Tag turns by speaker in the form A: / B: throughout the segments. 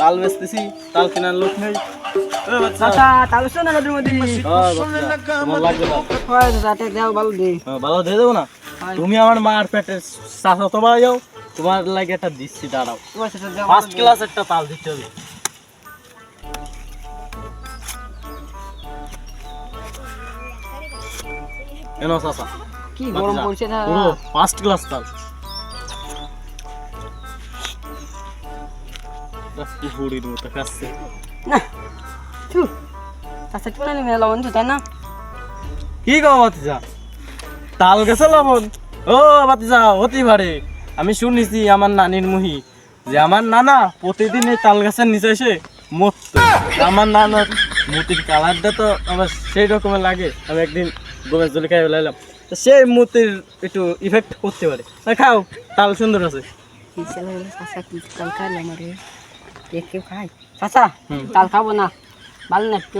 A: তাল বেচতেছি, তাল কেনার লোক নেই।
B: চাচা তাল বেচছো না নদীর মধ্যে?
A: তোমার লাগবে না?
B: হয় চাচা দাও ভালো দে।
A: ভালো দিয়ে দেবো না? তুমি আমার মার পেটের চাচা তো ভাই যাও, তোমার লাগে একটা দিচ্ছি, দাঁড়াও। ফার্স্ট ক্লাস একটা তাল দিতে হবে। কেন চাচা?
B: কি গরম পড়ছে না?
A: পুরো ফার্স্ট ক্লাস তাল। হুড়ির মতো খাচ্ছে
B: না থু চাচা কি মানে মেলা লবণ তাই না?
A: কি গো বাতিজা, তাল গেছে লবণ? ও বাতিজা, হতে পারে। আমি শুনেছি আমার নানির মুহি যে আমার নানা প্রতিদিন এই তাল গাছের নিচে এসে মরতো। আমার নানার মুতির কালারটা তো আমার সেই রকমের লাগে। আমি একদিন গোমের জলে খাই লাইলাম, তো সেই মুতির একটু ইফেক্ট করতে পারে। খাও, তাল সুন্দর আছে।
B: কি ছেলে চাচা কি তাল খাইলো আমারে? কেউ খাই চাচা? তাল খাবো না, ভালো না একটু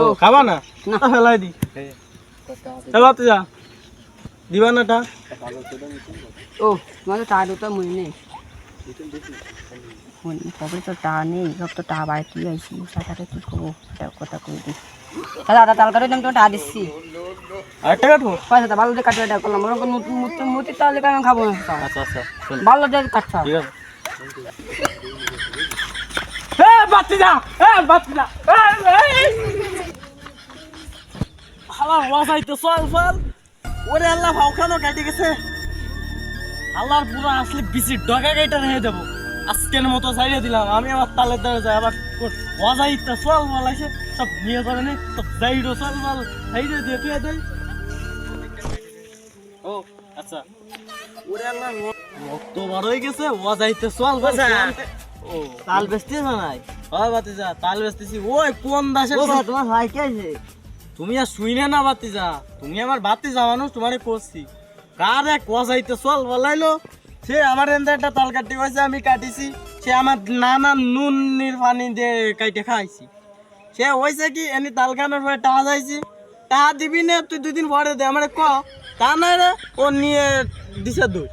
A: ও, খাবা না?
B: না।
A: ফেলাই দি। বাতিজা দিবা নাটা?
B: ও তোমার তো টাকা তো মনে নেই, সবাই তো টাকা নেই, সব তো টাকা বাড়ি তুই আইসি, চাচাকে কি করবো কথা করে দিই। দাদা তাল কাটে আমি তো টাকা দিচ্ছি।
A: আরেকটা কাটবো?
B: পয়সা ভালো দিয়ে কাটবে, এটা করলাম ওরকম মুতি তাহলে আমি খাবো না।
A: আচ্ছা আচ্ছা,
B: ভালো দিয়ে কাটছা।
A: ঠিক আছে। বাতিজা, বাতিজা, হালা ওয়াজাইতে চল চল। ওরে আল্লাহ, ভাওখানো কাটি গেছে। আল্লাহর পুরো আসলে বিসি ডগা গাইটা রেখে দেবো। আজকের মতো ছাইড়ে দিলাম। আমি আমার তালের দ্বারা যাই, আবার ওয়াজাইতে চল বলাইছে, সব নিয়ে যাবে না, সব যাইরো চল বল ছাইড়ে দিয়ে তুই দেয়। ও আচ্ছা, ওরে আল্লাহ রক্ত বার হয়ে গেছে, ওয়াজাইতে চল বলছে। ও
C: তাল বেচতেছ না নাই?
A: হয় বাতিজা, তাল বেচতেছি। ওই কোন দাসের
C: তোমার ভাই কে আছে?
A: তুমি আর শুইনে না বাতিজা, তুমি আমার বাতিজা মানুষ, তোমারে করছি। কার এক ওয়াজাইতে চল বলাইলো, সে আমার এনতে একটা তাল কাটি হয়েছে, আমি কাটিছি। সে আমার নানা নুনের পানি দিয়ে কাইটে খাইছি। সে হয়েছে কি, এনে তাল কাটার পরে টাকা যাইছি, টাকা দিবি না তুই 2 দিন পরে দে আমার ক। তা না রে, ও নিয়ে দিছে দুই।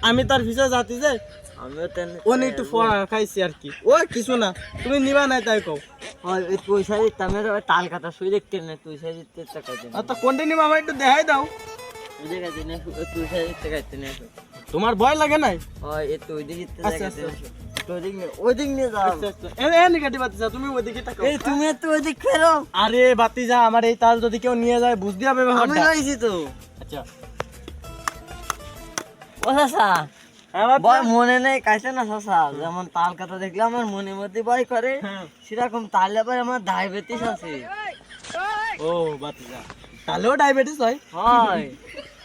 A: আমি তার ভিসা যাতি যে
C: আমিও তেন
A: ও নিয়ে একটু খাইছি আর কি। ও কিছু না, তুমি নিবা নাই তাই কও।
C: পয়সা দিতাম, তাল কাটা শুই দেখতে না, পয়সা দিতে টাকাইতে না।
A: তো কোনটা নিবা আমার একটু দেখাই দাও।
C: বুঝে গেছি না, পয়সা দিতে টাকাইতে না।
A: তোমার ভয় লাগে নাই?
C: হয় এ তো ওই দিকে
A: আচ্ছা,
C: টাকাইতে
A: আচ্ছা।
C: ওই দিক নিয়ে যাও।
A: আচ্ছা আচ্ছা, এ কাটি বাতিজা, তুমি ওইদিকে তাকাও।
C: এই তুমি তো ওই দিক ফেরো।
A: আরে বাতিজা, আমার এই তাল যদি কেউ নিয়ে যায় বুঝতে হবে
C: আমি
A: ব্যাপারটা।
C: লইছি তো।
A: আচ্ছা,
C: ও চাচা,
A: হ্যাঁ বাতিজা?
C: ভয় মনে নেই কাইছে না চাচা? যেমন তাল কাটা দেখলে আমার মনের মধ্যে ভয় করে,
A: হ্যাঁ।
C: সেরকম তাহলে আবার আমার ডায়াবেটিস আছে।
A: ও বাতিজা, তাহলেও ডায়াবেটিস হয়?
C: হয়।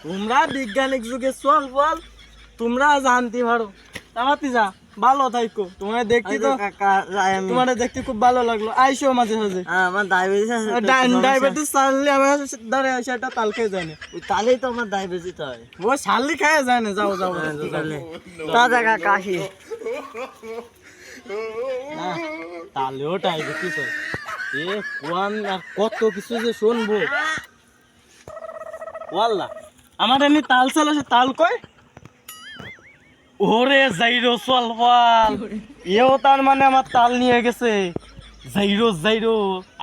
A: তোমরা বিজ্ঞানিক যুগে চল বল, তোমরা জানতে পারো। তা বাতিজা, ভালো থাইকো। তোমার দেখতে তো,
C: কাকা যাই আমি।
A: তোমার দেখতে খুব ভালো লাগলো। আইসো মাঝে মাঝে।
C: আমার ডায়াবেটিস আছে তো,
A: ডায়াবেটিস চাললে আমার ধরে আসে একটা তাল খেয়ে যায় না।
C: ওই তালেই তো আমার ডায়াবেটিস হয়।
A: ও শালি খায় যায় না। যাও যাও,
C: দাদা কাকা আসি।
A: না, তাহলেও ডায়াবেটিস হয়। এ কোয়ান আর কত কিছু যে শুনবো। ওয়াল্লা, আমার এমনি তাল চাল আছে, তাল কয় ওরে যাইরো চল বল। এও তার মানে আমার তাল নিয়ে গেছে। যাইরো যাইরো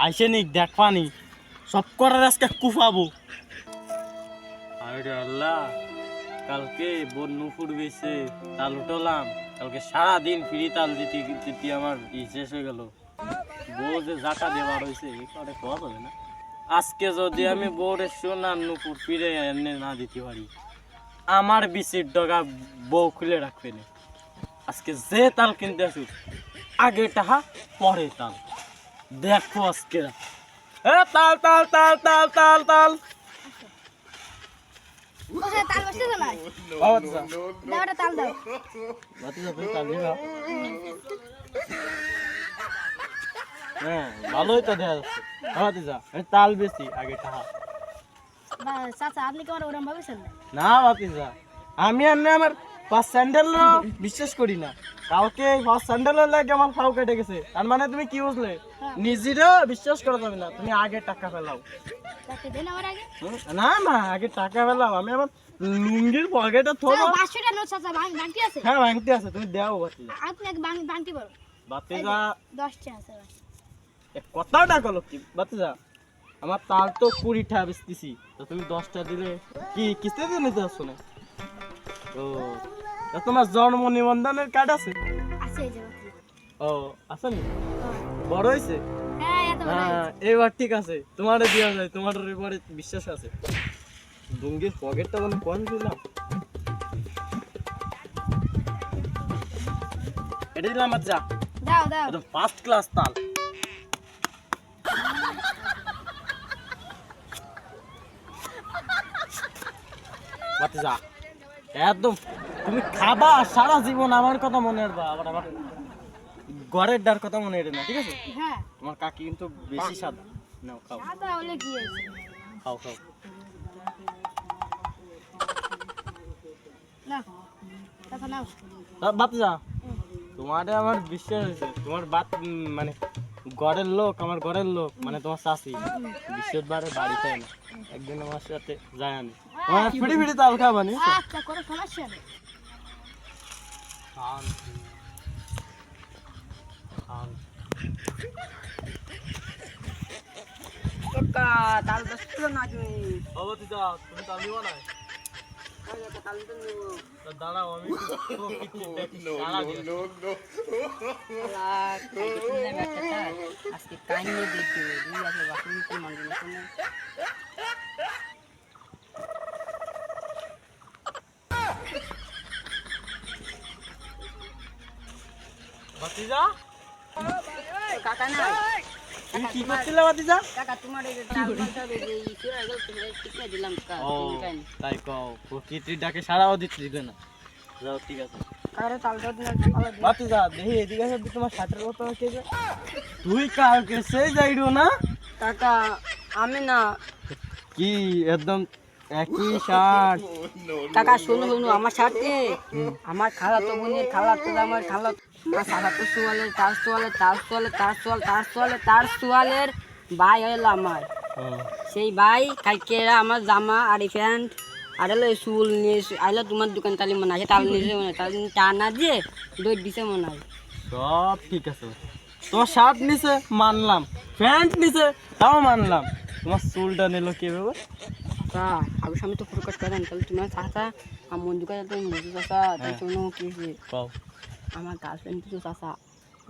A: আইসে নি, দেখ পানি সব করার আজকে কুফাবো। আরে আল্লাহ, কালকে বন্যু ফুটবেছে, তাল উঠলাম। কালকে সারাদিন ফ্রি তাল দিতে দিতে আমার শেষ হয়ে গেল। বউ যে জাটা দেওয়ার হয়েছে, এখানে কথা হবে না। আজকে যদি আমি বউরের সোনার নুপুর ফিরে এনে না দিতে পারি, আমার বিচির ডগা বউ খুলে রাখবে না। আজকে যে তাল কিনতে আসুক, আগে টাহা পরে তাল। দেখো আজকে তাল তাল তাল তাল তাল তাল।
D: ওকে তাল বসতে না
A: আচ্ছা,
D: দাও একটা তাল দাও
A: বাতিজা তুমি তাল দিবা? হ্যাঁ, ভালোই তো দেখা যাচ্ছে। বাতিজা, আমি তাল বেশি, আগে টাহা।
D: চাচা আপনি কি আমার ওরম ভাবেছেন
A: না বাতিজা, আমি আমার ফার্স্ট স্যান্ডেল বিশ্বাস করি না। কাউকে ফার্স্ট স্যান্ডেল লাগে আমার ফাও কেটে গেছে, তার মানে তুমি কি বুঝলে? নিজেরও বিশ্বাস করা যাবে না। তুমি আগে টাকা ফেলাও।
D: তাকে দেন আমার আগে
A: না না, আগে টাকা ফেলাও। আমি আমার লুঙ্গির পকেটে থবো।
D: 500 টাকা নোট চাচা বাংটি আছে।
A: হ্যাঁ ভাঙতি আছে, তুমি দেও বাতিজা।
D: আপনি এক বাংটি বড়
A: বাতিজা
D: 10টা আছে ভাই।
A: কথাটা কলো কি বাতিজা, আমার তাল তো 20টা বেচতেছি, তো তুমি 10টা দিলে কি কিস্তিতে নিতে আসছো না? ও তা তোমার জন্ম নিবন্ধনের কার্ড আছে?
D: আছে এই যে বাতি।
A: ও আসেনি, বড় হয়েছে?
D: হ্যাঁ এত বড়
A: হ্যাঁ
D: হয়েছে।
A: এবার ঠিক আছে, তোমারে দেওয়া যায়, তোমার এবারে বিশ্বাস আছে। ডুঙ্গির পকেটটা বলে কোন দিলাম, এটা দিলাম। আচ্ছা
D: দাও দাও।
A: একদম ফার্স্ট ক্লাস তাল। বাতিজা একদম তুমি খাবা সারা জীবন, আমার কথা মনে রাখবা, আবার আমার ঘরের ডার কথা মনে রাখবে না, ঠিক আছে?
D: হ্যাঁ
A: তোমার কাকি কিন্তু বেশি সাদা। নাও খাও,
D: সাদা হলে কি হয়েছে?
A: খাও খাও।
D: নাও তারপর নাও।
A: বাতিজা তোমার আমার বিশ্বাস হয়েছে, তোমার বাত মানে ঘরের লোক, আমার ঘরের লোক, মানে তোমার শাশি বৃহস্পতিবারে বাড়ি পায় না, একদিন আমার সাথে যায় আনি, তোমার ফিড়ি ফিড়ি তাল খাবা নি।
D: আচ্ছা কোনো সমস্যা নেই।
B: কাকা তাল বসছিল নাকি?
A: ও বাতিজা তুমি তাল নিবা না?
B: তাল তো নেব।
A: তা দাঁড়াও আমি
B: আজকে কাহিনী দেখবে দুই আছে বাসন কি মন্দির শুনে
A: বাতিজা
B: কাকা না
A: তুমি কি করছিলে বাতিজা?
B: কাকা তোমার এই তাল মালটা এই চুরা গেল তুমি ঠিক দিলাম কাকা
A: ও তাই কও, প্রকৃতির ডাকে সারাও দিতে দিবে না। যাও ঠিক আছে।
B: আরে তালটা দিন ভালো দিন
A: বাতিজা দেখি এদিকে এসে তোমার শার্টের মতো কে যে তুই কালকে সেই যাইরো না?
B: কাকা আমি না
A: কি একদম একই শার্ট?
B: কাকা শোনো শোনো আমার সাথে আমার খালা তো বোনের খালা তো আমার খালা সাদা তো সোয়ালের তার সোয়ালের তার সোয়ালের তার সোয়াল তার সোয়ালের তার সোয়ালের ভাই হলো আমার সেই ভাই কালকে আমার জামা আর এই প্যান্ট আর হলো চুল নিয়ে আইলো তোমার দোকান তালি মনে আছে তাল নিয়েছে মনে হয় তাল টানা দিয়ে দই দিছে মনে হয়
A: সব ঠিক আছে, তোমার শার্ট নিছে মানলাম, প্যান্ট নিছে তাও মানলাম, তোমার চুলটা নিল কে বাবা?
B: চাচা আগে সামনে তো প্রকাশ করেন তাহলে তোমার চাচা আমার দোকানে তুমি বুঝো চাচা তাই শোনো কি হয়েছে
A: কও।
B: আমার গার্লফ্রেন্ড কিছু চাচা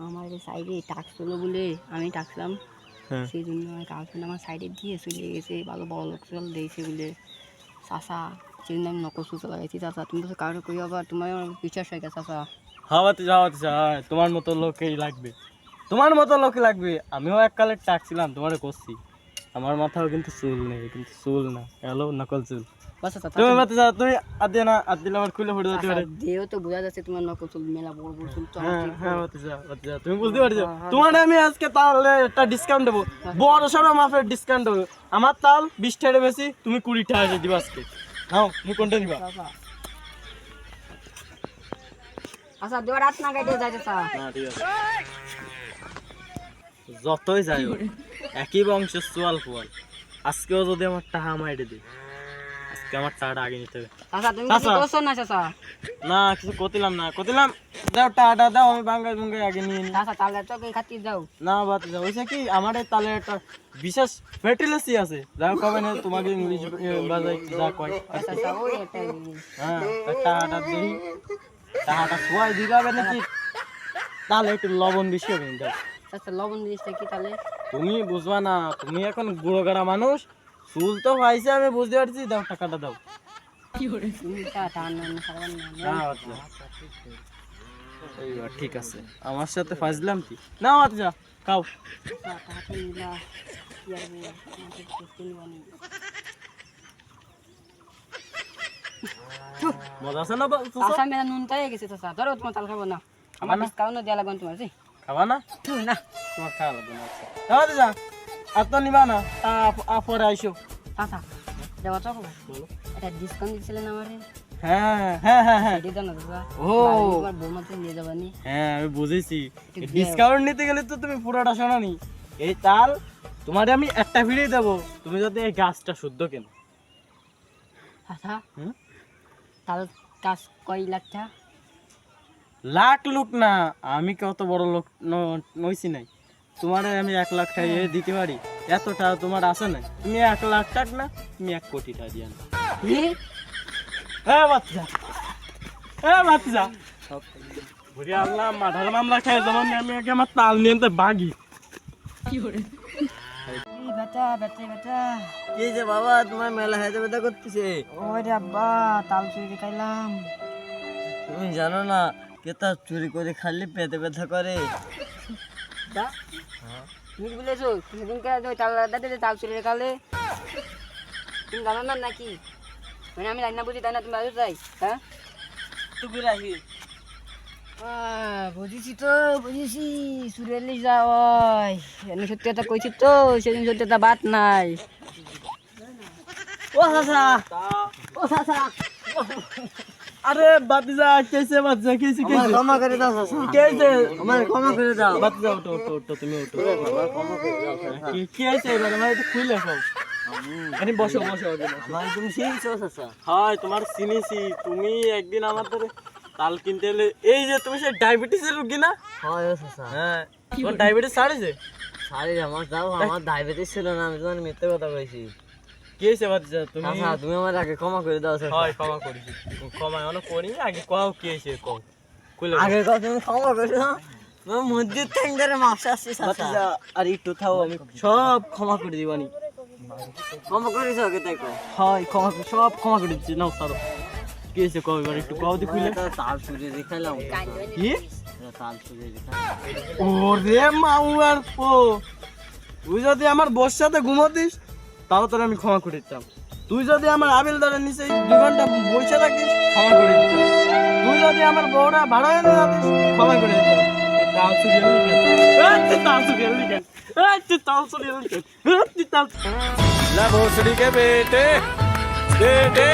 B: আমার এই সাইডে টাক্স ছিল বলে আমি টাকলাম
A: হ্যাঁ
B: সেই জন্য আমার গার্লফ্রেন্ড আমার সাইডে দিয়ে চলে গেছে ভালো বড় লোক চল দিয়েছে বলে চাচা সেই জন্য আমি নকল সুতো লাগাইছি চাচা তুমি তো কারো কই আবার তোমার আমার বিশ্বাস হয়ে গেছে চাচা
A: হাওয়াতে যাওয়াতে চাই, তোমার মতো লোকেই লাগবে, তোমার মতো লোক লাগবে। আমিও এককালে টাকছিলাম, তোমারে করছি, আমার মাথাও কিন্তু চুল নেই, কিন্তু চুল না এলো নকল চুল।
B: বাস চাচা
A: তুমি বাতে যাও, তুমি আদে না আদ দিলে আমার খুলে ফুটে যেতে পারে।
B: দেও তো বোঝা যাচ্ছে তোমার নকল চুল মেলা বড় বড় চুল তো আমার
A: হ্যাঁ
B: ঠিক
A: হ্যাঁ বাতে যাও, তুমি বুঝতে পারছো? তোমার আমি আজকে তাহলে একটা ডিসকাউন্ট দেবো, বড় সড়ো মাপের ডিসকাউন্ট দেবো। আমার তাল 20 টাকা বেশি, তুমি 20 টাকা দিবা আজকে। নাও তুমি কোনটা নিবা?
B: চাচা আচ্ছা দেওয়া রাত না গাইতে যায় চাচা
A: না ঠিক আছে, যতই যাই হোক, একই বংশের সোয়াল ফোয়াল, আজকেও যদি আমার টাকা মাইরে দিই, আজকে আমার টাকাটা আগে নিতে হবে।
B: চাচা তুমি
A: চাচা।
B: কিছু করছো না চাচা
A: না কিছু করতিলাম না, করতিলাম, দাও টাকাটা দাও, আমি বাঙ্গাই বুঙ্গাই আগে নিয়ে নিই।
B: চাচা তাহলে তো খাতি যাও
A: না বাদ যাও, ওইসে কি আমার এই তালে একটা বিশেষ ফের্টিলিটি আছে, যাও কবে না তোমাকে ইংলিশ বাজাই যা কয়।
B: চাচা ওই একটা জিনিস।
A: হ্যাঁ টাকাটা দিই, টাকাটা খোয়াই দিবে নাকি, তাহলে একটু লবণ বেশি হবে যাও।
B: চাচা লবণ জিনিসটা কি তাহলে
A: তুমি বুঝবা না, তুমি এখন বুড়ো গাড়া মানুষ, চুল তো পাইছে আমি বুঝতে পারছি, দাও টাকাটা দাও।
B: তুমি টান না সারবেন না
A: এইবার ঠিক আছে, আমার সাথে ফাজলাম কি না, মাতে যা খাও।
B: টাকা নিলা কি আর বলবো, আমাকে করতে নিবানি
A: মজা আছে না
B: চাচা মেলা নুন তাই গেছে চাচা ধরো তোমার তাল খাবো না আমার ডিসকাউন্ট দেওয়া লাগবে তোমার জি
A: খাবা না?
B: না
A: তোমার খাওয়া লাগবে না, আচ্ছা যা, আর তো নিবা না, তা পরে আইসো।
B: চাচা দেওয়া তো
A: বলো।
B: এটা ডিসকাউন্ট দিচ্ছিলেন আমার
A: হ্যাঁ হ্যাঁ হ্যাঁ হ্যাঁ
B: এটাই জানো চাচা
A: ও
B: তোমার বৌমাতে নিয়ে যাবানি
A: হ্যাঁ আমি বুঝেছি,
B: একটু
A: ডিসকাউন্ট নিতে গেলে তো তুমি পুরোটা শোনানি। এই তাল তোমারে আমি একটা ফিরিয়ে দেবো, তুমি যদি এই গাছটা শুদ্ধ কেন।
B: চাচা
A: হুম?
B: তাল কাজ কয় লাখটা
A: লাখ লোক না, আমি কত বড় লোক নইছি নাই। তোমারে আমি 1 লাখ টাকা দিতে পারি, এতটা তোমার আছে না। তুমি 1 লাখ টাকা না, তুমি 1 কোটি টাকা দিয়ে আনো।
B: কি
A: বাচ্চা বাচ্চা ঘুরে আনলাম মাথার মামলা খাই যেমন আমি আগে আমার তাল নিয়ে তো বাগি।
B: এই বেটা বেটা বেটা
C: কি যে বাবা তোমার মেলা হাতে ব্যথা করতেছে?
B: ওই রে আব্বা তাল চুরি খাইলাম।
C: তুমি জানো না কেতা চুরি করে খালি পেটে ব্যথা করে?
B: দা তুমি কি বলেছো? তুমি দিনকে ওই তাল দাদা তাল চুরি খালে তুমি জানো না নাকি? মানে আমি রান্না বুঝি তাই না, তুমি আজ তাই? হ্যাঁ
C: তুই রাখি
B: বুঝেছি তো বুঝেছি, চুরিয়ালি যাওয়াই এমনি সত্যি কথা কইছি তো, সেদিন সত্যি কথা বাদ নাই।
C: ও চাচা, ও চাচা,
A: আরে বাতিজা কেসে বাতিজা কেসে
C: আমার ক্ষমা করে দাও চাচা,
A: কেসে
C: আমার ক্ষমা করে দাও।
A: বাতিজা ওঠো ওঠো ওঠো তুমি ওঠো।
C: আমার ক্ষমা করে দাও চাচা।
A: কি হয়েছে এবার আমার একটু খুলে খাও। আরে বসো বসো আগে বসো।
C: আমার তুমি চিনছো চাচা?
A: হয় তোমার চিনিছি, তুমি একদিন আমার ধরে তাল কিনতে এলে, এই যে তুমি সেই ডায়াবেটিসের রোগী না?
C: হয় ও চাচা।
A: হ্যাঁ, তোমার ডায়াবেটিস ছাড়েছে?
C: সারি আমার দাও, আমার ডায়াবেটিস ছিল না, আমি তোমার মিথ্যে কথা কইছি।
A: কি হয়েছে বাতিজা তুমি?
C: চাচা তুমি আমার আগে ক্ষমা করে দাও চাচা।
A: হয় ক্ষমা করেছি, ক্ষমা এখনো করি, আগে কও কি হয়েছে কও। খুলে
C: আগে কথা তুমি ক্ষমা করে দাও, তোমার মসজিদ থেকে ধরে মাপসা আসছি চাচা।
A: বাতিজা আর একটু থাও, আমি সব ক্ষমা করে দিবানি।
C: ক্ষমা করেছো আগে তাই কও।
A: হয় ক্ষমা সব ক্ষমা করে দিচ্ছি, নাও সারো। কি হয়েছে কও এবার একটু কও দি খুলে।
C: এটা তাল চুরি দেখাইলাম,
A: কি?
C: এটা তাল চুরি দেখাইলাম।
A: ওরে মাউয়ার পো, তুই যদি আমার বোর সাথে ঘুমোতিস তাও তোর আমি ক্ষমা করে দিতাম। তুই যদি আমার আবিলদারের নিচে 2 ঘন্টা বসে থাকিস, ক্ষমা করে দিতাম। তুই যদি আমার বউটা ভাড়া এনে যাতিস, ক্ষমা করে দিতাম। তাল চুরি হলি কেন? তাল চুরি হলি কেন? তাল চুরি হলি কেন? তাল
E: ला भोसड़ी के बेटे बेटे